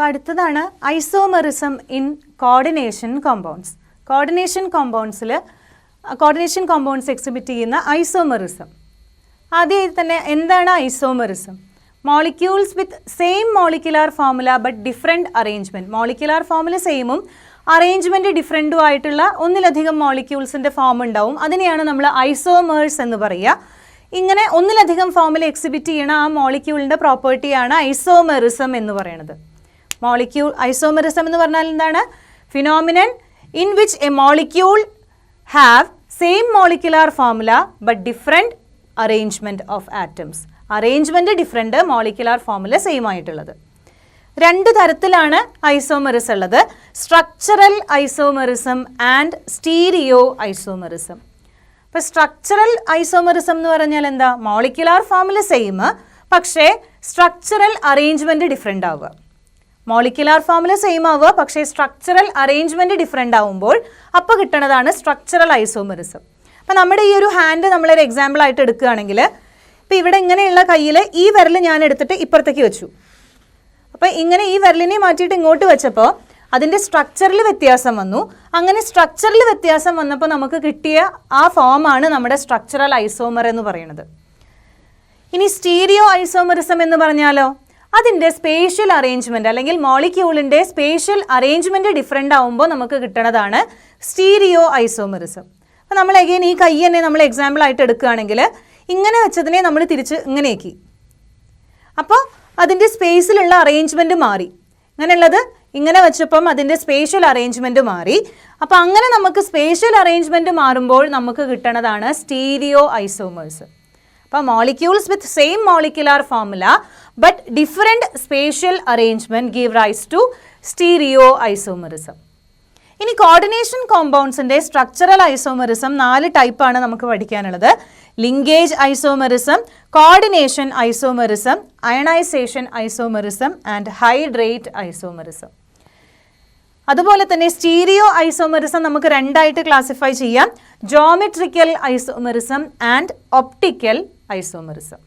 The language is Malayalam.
അടുത്തതാണ് isomerism in coordination compounds. Coordination compounds exhibit ചെയ്യുന്ന ഐസോമെറിസം. ആദ്യമായി തന്നെ എന്താണ് isomerism? Molecules with same molecular formula but different arrangement. Molecular formula സെയിമും അറേഞ്ച്മെൻറ്റ് ഡിഫറെൻറ്റും ആയിട്ടുള്ള ഒന്നിലധികം മോളിക്യൂൾസിൻ്റെ ഫോം ഉണ്ടാവും. അതിനെയാണ് നമ്മൾ ഐസോമേഴ്സ് എന്ന് പറയുക. ഇങ്ങനെ ഒന്നിലധികം ഫോമിൽ എക്സിബിറ്റ് ചെയ്യണ ആ മോളിക്യൂളിൻ്റെ പ്രോപ്പർട്ടിയാണ് ഐസോമെറിസം എന്ന് പറയുന്നത്. ഐസോമെറിസം എന്ന് പറഞ്ഞാൽ എന്താണ്? Phenomenon in which A molecule have same molecular formula but different arrangement of atoms. Arrangement different, molecular formula same ആയിട്ടുള്ളത്. രണ്ട് തരത്തിലാണ് ഐസോമെറിസം ഉള്ളത്: structural isomerism and stereo isomerism. അപ്പോൾ സ്ട്രക്ചറൽ ഐസോമെറിസം എന്ന് പറഞ്ഞാൽ എന്താ? മോളിക്കുലാർ ഫോർമുല സെയിം, പക്ഷേ സ്ട്രക്ചറൽ അറേഞ്ച്മെൻറ്റ് ഡിഫറെൻ്റ് ആവുക. മോളിക്കുലാർ ഫോർമുല സെയിം ആവുക, പക്ഷേ സ്ട്രക്ചറൽ അറേഞ്ച്മെൻറ്റ് ഡിഫറെൻ്റ് ആവുമ്പോൾ അപ്പോൾ കിട്ടുന്നതാണ് സ്ട്രക്ചറൽ ഐസോമെറിസം. അപ്പോൾ നമ്മുടെ ഈ ഒരു ഹാൻഡ് നമ്മളൊരു എക്സാമ്പിൾ ആയിട്ട് എടുക്കുകയാണെങ്കിൽ, ഇപ്പോൾ ഇവിടെ ഇങ്ങനെയുള്ള കയ്യിൽ ഈ വിരൽ ഞാൻ എടുത്തിട്ട് ഇപ്പുറത്തേക്ക് വെച്ചു. അപ്പോൾ ഇങ്ങനെ ഈ വിരലിനെ മാറ്റിയിട്ട് ഇങ്ങോട്ട് വെച്ചപ്പോൾ അതിൻ്റെ സ്ട്രക്ചറിൽ വ്യത്യാസം വന്നു. അങ്ങനെ സ്ട്രക്ചറിൽ വ്യത്യാസം വന്നപ്പോൾ നമുക്ക് കിട്ടിയ ആ ഫോമാണ് നമ്മുടെ സ്ട്രക്ചറൽ ഐസോമർ എന്ന് പറയുന്നത്. ഇനി സ്റ്റീരിയോ ഐസോമെറിസം എന്ന് പറഞ്ഞാലോ, അതിൻ്റെ സ്പേഷ്യൽ അറേഞ്ച്മെൻറ്റ് അല്ലെങ്കിൽ മോളിക്യൂളിൻ്റെ സ്പേഷ്യൽ അറേഞ്ച്മെൻറ്റ് ഡിഫറെൻ്റ് ആവുമ്പോൾ നമുക്ക് കിട്ടുന്നതാണ് സ്റ്റീരിയോ ഐസോമെറിസം. അപ്പോൾ നമ്മൾ അഗെയിൻ ഈ കൈ തന്നെ നമ്മൾ എക്സാമ്പിൾ ആയിട്ട് എടുക്കുകയാണെങ്കിൽ, ഇങ്ങനെ വെച്ചതിനെ നമ്മൾ തിരിച്ച് ഇങ്ങനെയാക്കി. അപ്പോൾ അതിൻ്റെ സ്പേസിലുള്ള അറേഞ്ച്മെൻറ്റ് മാറി. ഇങ്ങനെയുള്ളത് ഇങ്ങനെ വെച്ചപ്പം അതിൻ്റെ സ്പേഷ്യൽ അറേഞ്ച്മെൻറ്റ് മാറി. അപ്പോൾ അങ്ങനെ നമുക്ക് സ്പേഷ്യൽ അറേഞ്ച്മെൻറ്റ് മാറുമ്പോൾ നമുക്ക് കിട്ടുന്നതാണ് സ്റ്റീരിയോ ഐസോമേഴ്സ്. അപ്പോൾ molecules with same molecular formula but different spatial arrangement give rise to stereo isomerism. ഇനി കോർഡിനേഷൻ കോമ്പൗണ്ട്സിൻ്റെ സ്ട്രക്ചറൽ ഐസോമെറിസം 4 ടൈപ്പാണ് നമുക്ക് പഠിക്കാനുള്ളത്: linkage isomerism, coordination isomerism, ionization isomerism and hydrate isomerism. അതുപോലെ തന്നെ സ്റ്റീരിയോ ഐസോമെറിസം നമുക്ക് 2 ആയിട്ട് ക്ലാസിഫൈ ചെയ്യാം: geometrical isomerism and optical isomerism.